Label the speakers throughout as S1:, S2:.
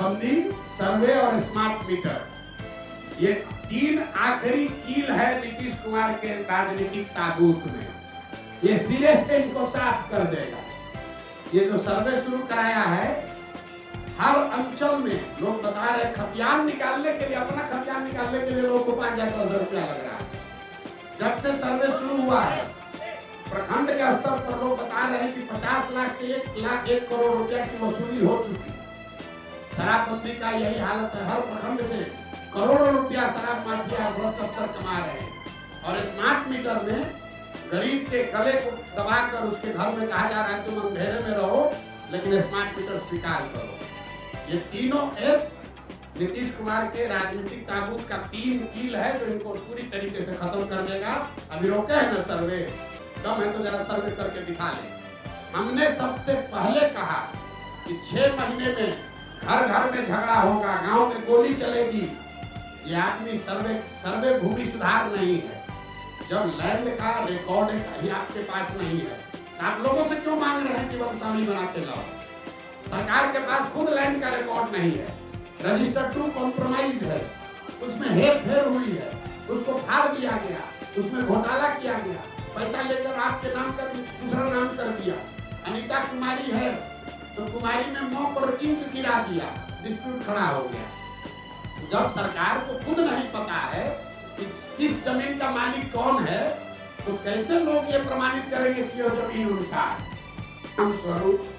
S1: शराबबंदी, सर्वे और smart meter, ये तीन आखिरी कील है नीतीश कुमार के राजनीतिक ताबूत में। ये सिरे से इनको साफ कर देगा। ये जो सर्वे शुरू कराया है, हर अंचल में लोग बता रहे खतियान निकालने के लिए, अपना खतियान निकालने के लिए लोगों को 5,000 रुपया लग रहा है। जब से सर्वे शुरू हुआ है, प्रखंड के स्तर पर लोग बता रहे हैं कि 50 लाख से 1 करोड़ रुपया की वसूली हो चुकी। शराबबंदी का यही हालत है, हर प्रखंड से करोड़ों रुपया शराब माफिया भ्रष्ट अफसर कमा रहे हैं। और स्मार्ट मीटर में गरीब के गले को दबाकर उसके घर में कहा जा रहा है तुम अंधेरे में रहो लेकिन स्मार्ट मीटर स्वीकार करो। ये तीनों एस नीतीश कुमार के राजनीतिक ताबूत का 3 कील है जो इनको पूरी तरीके से खत्म कर देगा। अभी रोके है ना सर्वे, दम है तो जरा सर्वे करके दिखा ले। हमने सबसे पहले कहा कि 6 महीने में घर घर में झगड़ा होगा, गांव में गोली चलेगी। ये आदमी सर्वे भूमि सुधार नहीं है। जब लैंड का रिकॉर्ड ही आपके पास नहीं है तो आप लोगों से क्यों मांग रहे हैं कि वंशावली बना के लाओ? सरकार के पास खुद लैंड का रिकॉर्ड नहीं है, रजिस्टर टू कॉम्प्रोमाइज है, उसमें हेर फेर हुई है, उसको फाड़ दिया गया, उसमें घोटाला किया गया, पैसा लेकर आपके नाम कर दूसरा नाम कर दिया। अनीता कुमारी है तो कुमारी में मुंह पर इंक गिरा दिया, डिस्प्यूट खड़ा हो गया। जब सरकार को खुद नहीं पता है कि किस जमीन का मालिक कौन है तो कैसे लोग ये प्रमाणित करेंगे कि यह जमीन उनका है? हम स्वरूप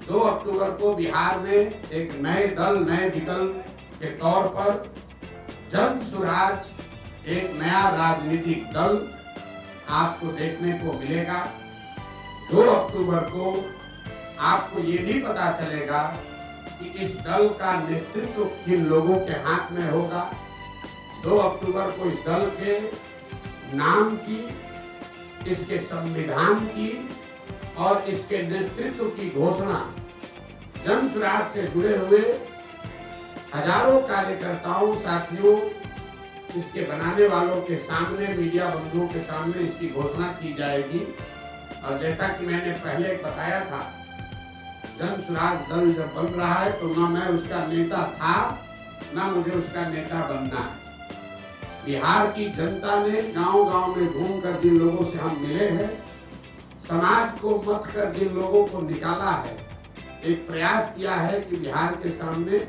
S1: 2 अक्टूबर को बिहार में एक नए दल, नए विकल्प के तौर पर जन स्वराज एक नया राजनीतिक दल आपको देखने को मिलेगा। 2 अक्टूबर को आपको ये भी पता चलेगा कि इस दल का नेतृत्व किन लोगों के हाथ में होगा। 2 अक्टूबर को इस दल के नाम की, इसके संविधान की और इसके नेतृत्व की घोषणा जन स्वराज से जुड़े हुए हजारों कार्यकर्ताओं, साथियों, इसके बनाने वालों के सामने, मीडिया बंधुओं के सामने इसकी घोषणा की जाएगी। और जैसा कि मैंने पहले बताया था, जन स्वराज दल जब बन रहा है तो ना मैं उसका नेता था ना मुझे उसका नेता बनना है। बिहार की जनता ने गांव-गांव में घूमकर जिन लोगों से हम मिले हैं, समाज को मत कर जिन लोगों को निकाला है, एक प्रयास किया है कि बिहार के सामने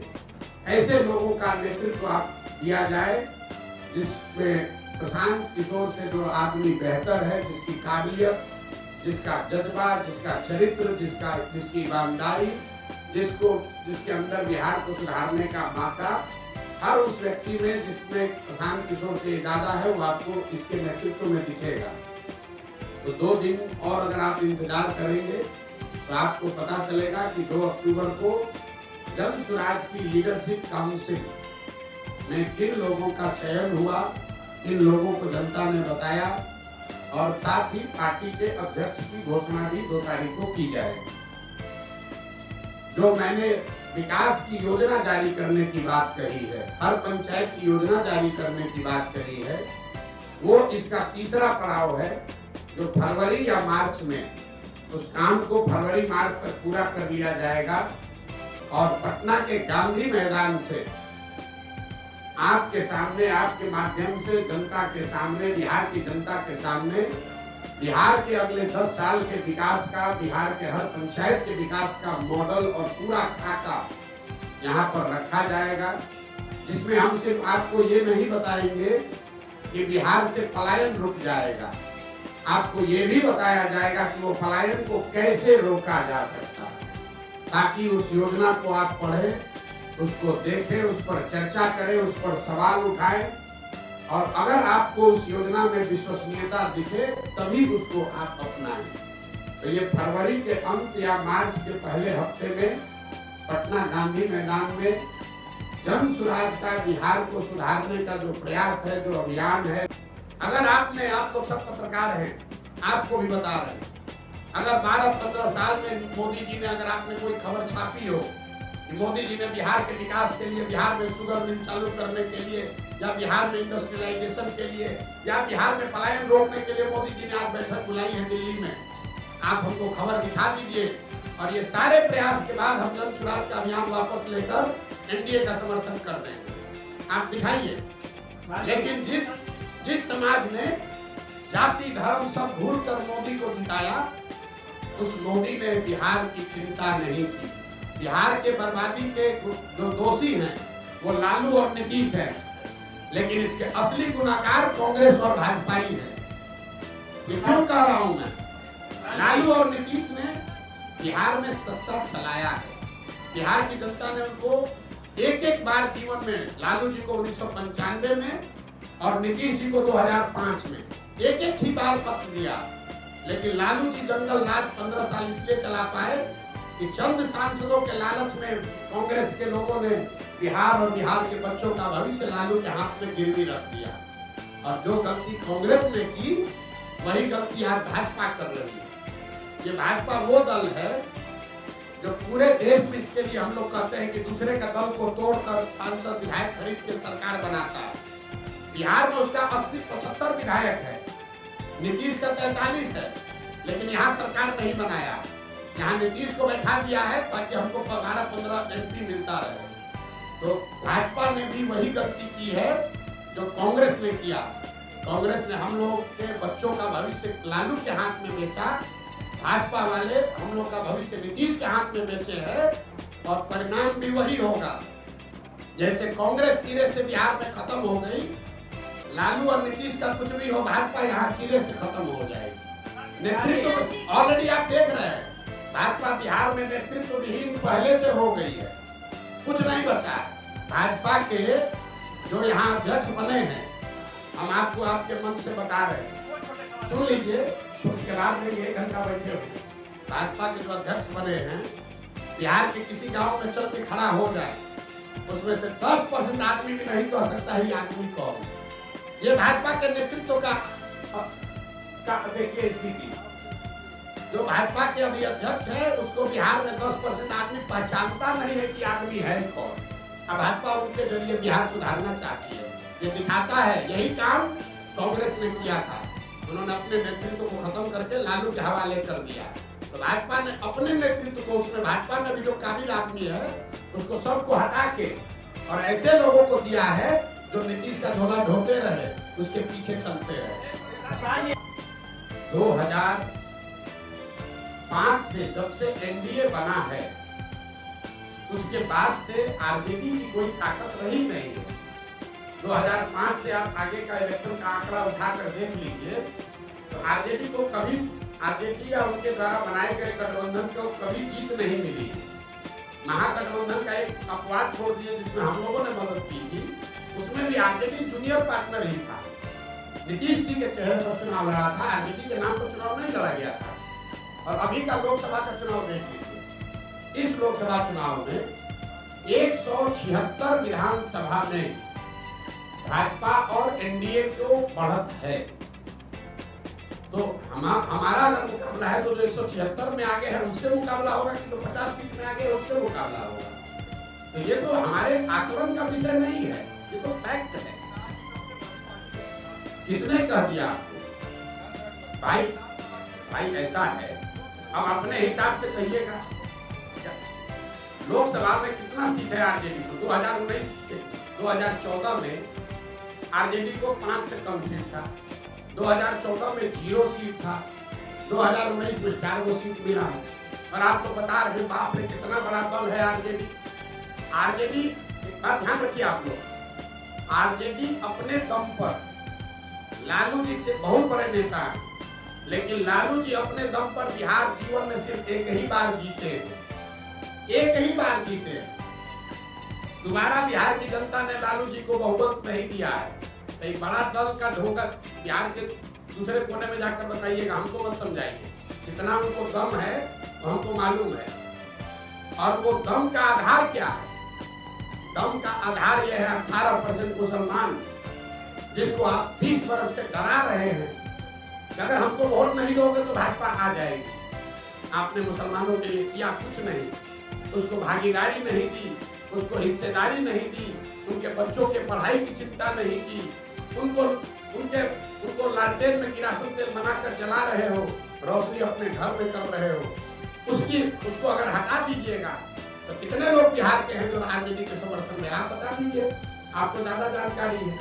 S1: ऐसे लोगों का नेतृत्व दिया जाए जिसमें प्रशांत किशोर से जो आदमी बेहतर है, जिसकी काबिलियत, जिसका जज्बा, जिसका चरित्र, जिसकी ईमानदारी, जिसके अंदर बिहार को सुधारने का मौका हर उस व्यक्ति में जिसमें प्रशांत किशोर से ज्यादा है, वो आपको इसके नेतृत्व में दिखेगा। तो 2 दिन और अगर आप इंतजार करेंगे तो आपको पता चलेगा कि 2 अक्टूबर को जन स्वराज की लीडरशिप काउंसिल में किन लोगों का चयन हुआ, किन लोगों को जनता ने बताया और साथ ही पार्टी के अध्यक्ष की घोषणा भी 2 तारीख को की जाएगी। जो मैंने विकास की योजना जारी करने की बात कही है, हर पंचायत की योजना जारी करने की बात कही है, वो इसका तीसरा पड़ाव है जो फरवरी या मार्च में उस काम को फरवरी मार्च तक पूरा कर लिया जाएगा। और पटना के गांधी मैदान से आपके सामने, आपके माध्यम से जनता के सामने, बिहार की जनता के सामने बिहार के अगले 10 साल के विकास का, बिहार के हर पंचायत के विकास का मॉडल और पूरा खाका यहाँ पर रखा जाएगा, जिसमें हम सिर्फ आपको ये नहीं बताएंगे कि बिहार से पलायन रुक जाएगा, आपको ये भी बताया जाएगा कि वो पलायन को कैसे रोका जा सकता है, ताकि उस योजना को आप पढ़ें, उसको देखें, उस पर चर्चा करें, उस पर सवाल उठाएं और अगर आपको उस योजना में विश्वसनीयता दिखे तभी उसको आप अपनाएं। तो ये फरवरी के अंत या मार्च के पहले हफ्ते में पटना गांधी मैदान में जन स्वराज का, बिहार को सुधारने का जो प्रयास है, जो अभियान है, अगर आप लोग सब पत्रकार हैं, आपको भी बता रहे हैं, अगर 12-15 साल में मोदी जी ने, अगर आपने कोई खबर छापी हो कि मोदी जी ने बिहार के विकास के लिए, बिहार में शुगर मिल चालू करने के लिए या बिहार में इंडस्ट्रियलाइजेशन के लिए या बिहार में पलायन रोकने के लिए मोदी जी ने आज बैठक बुलाई है दिल्ली में, आप हमको खबर दिखा दीजिए। और ये सारे प्रयास के बाद हम जन स्वराज का अभियान वापस लेकर एनडीए का समर्थन कर देंगे, आप दिखाइए। लेकिन जिस समाज ने जाति धर्म सब भूल कर मोदी को जिताया, उस मोदी ने बिहार की चिंता नहीं की। बिहार के बर्बादी के जो दोषी हैं वो लालू और नीतीश हैं, लेकिन इसके असली गुनाहगार कांग्रेस और भाजपा ही है। ये क्यों कह रहा हूं मैं? लालू और नीतीश ने बिहार में सत्ता चलाया है। बिहार की जनता ने उनको एक बार जीवन में, लालू जी को 1995 में और नीतीश जी को 2005 में एक ही बार पत्र दिया। लेकिन लालू जी जंगल राज 15 साल इसलिए चला पाए कि चंद सांसदों के लालच में कांग्रेस के लोगों ने बिहार और बिहार के बच्चों का भविष्य लालू के हाथ में गिरवी रख दिया। और जो गलती कांग्रेस ने की, वही गलती आज भाजपा कर रही है। ये भाजपा वो दल है जो पूरे देश में, इसके लिए हम लोग कहते हैं कि दूसरे का दल को तोड़कर सांसद विधायक खरीद के सरकार बनाता है। बिहार में उसका 80-75 विधायक है, नीतीश का 43 है, लेकिन यहाँ सरकार नहीं बनाया। यहाँ नीतीश को बैठा दिया है ताकि हमको 12-15 एमपी मिलता रहे। तो भाजपा ने भी वही गलती की है जो कांग्रेस ने किया। कांग्रेस ने हम लोग के बच्चों का भविष्य लालू के हाथ में बेचा, भाजपा वाले हम लोग का भविष्य नीतीश के हाथ में बेचे हैं, और परिणाम भी वही होगा। जैसे कांग्रेस सिरे से बिहार में खत्म हो गई, लालू और नीतीश का कुछ भी हो, भाजपा यहाँ सिरे से खत्म हो जाएगी। नेतृत्व ऑलरेडी आप देख रहे हैं, भाजपा बिहार में नेतृत्व विहीन पहले से हो गई है, कुछ नहीं बचा। भाजपा के जो यहाँ अध्यक्ष बने हैं, हम आपको आपके मन से बता रहे हैं, सुन लीजिए, उसके बाद में 1 घंटा बैठे हुए। भाजपा के जो अध्यक्ष बने हैं, बिहार के किसी गांव में चल के खड़ा हो जाए, उसमें से 10% आदमी भी नहीं कह सकता है ये आदमी कौन। ये भाजपा के नेतृत्व का देखिए स्थिति। जो भाजपा के अभी अध्यक्ष है, उसको बिहार में 10% आदमी पहचानता नहीं है कि आदमी है कौन। अब भाजपा उनके जरिए बिहार सुधारना चाहती है, ये दिखाता है। यही काम कांग्रेस ने किया था, उन्होंने अपने नेतृत्व को खत्म करके लालू के हवाले कर दिया। तो भाजपा ने अपने नेतृत्व को, उसमें भाजपा में भी जो काबिल आदमी है उसको सबको हटा के और ऐसे लोगों को दिया है जो नीतीश का झोला ढोते रहे, उसके पीछे चलते रहे। 2005 से जब से एनडीए बना है, उसके बाद से आरजेडी की कोई ताकत रही नहीं है। 2005 से आप आगे का इलेक्शन का आंकड़ा उठाकर देख लीजिए, तो आरजेडी को कभी, आरजेडी या उनके द्वारा बनाए गए गठबंधन को कभी जीत नहीं मिली। महागठबंधन का एक अपवाद छोड़ दिए जिसमें हम लोगों ने मदद की थी, उसमें भी आरजेडी जूनियर पार्टनर ही था। नीतीश जी के चेहरे पर चुनाव लड़ा था, आरजेडी के नाम पर चुनाव नहीं लड़ा गया था। और अभी का लोकसभा का चुनाव देख लीजिए, इस लोकसभा चुनाव में 176 विधानसभा में भाजपा और एनडीए को बढ़त है। तो हमारा अगर मुकाबला है तो जो 176 में आगे है उससे मुकाबला होगा कि तो 50 सीट में आगे है उससे मुकाबला होगा। तो ये तो हमारे आकलन का विषय नहीं है, ये तो फैक्ट है। किसने कह दिया आपको? भाई ऐसा है, अब अपने हिसाब से कहिएगा। लोकसभा में कितना सीट है आरजेडी को? 2014 में आरजेडी को 5 से कम सीट था, 2014 में 0 सीट था, 2019 में 4 सीट मिला है। और आप तो बता रहे हैं, बाप रे कितना बड़ा दल है आरजेडी। आरजेडी, एक बात ध्यान रखिए आप लोग, आरजेडी अपने दम पर, लालू जी बहुत बड़े नेता हैं, लेकिन लालू जी अपने दम पर बिहार जीवन में सिर्फ एक ही बार जीते हैं, एक ही बार जीते हैं। दोबारा बिहार की जनता ने लालू जी को बहुमत नहीं दिया है। एक बड़ा दल का ढोंगा बिहार के दूसरे कोने में जाकर बताइएगा, हमको मत समझाइए। कितना उनको दम है तो हमको मालूम है। और वो दम का आधार क्या है? दम का आधार यह है 18% मुसलमान, जिसको आप 20 वर्ष से डरा रहे हैं कि अगर हमको वोट नहीं दोगे तो भाजपा आ जाएगी। आपने मुसलमानों के लिए किया कुछ नहीं, उसको भागीदारी नहीं दी, उसको हिस्सेदारी नहीं दी, उनके बच्चों के पढ़ाई की चिंता नहीं की, उनको लालटेन में किरासन तेल बनाकर जला रहे हो, रोशनी अपने घर में कर रहे हो। उसको अगर हटा दीजिएगा तो कितने लोग बिहार के हैं जो आरजेडी के समर्थन में, आप बता दीजिए, आपको ज्यादा जानकारी है।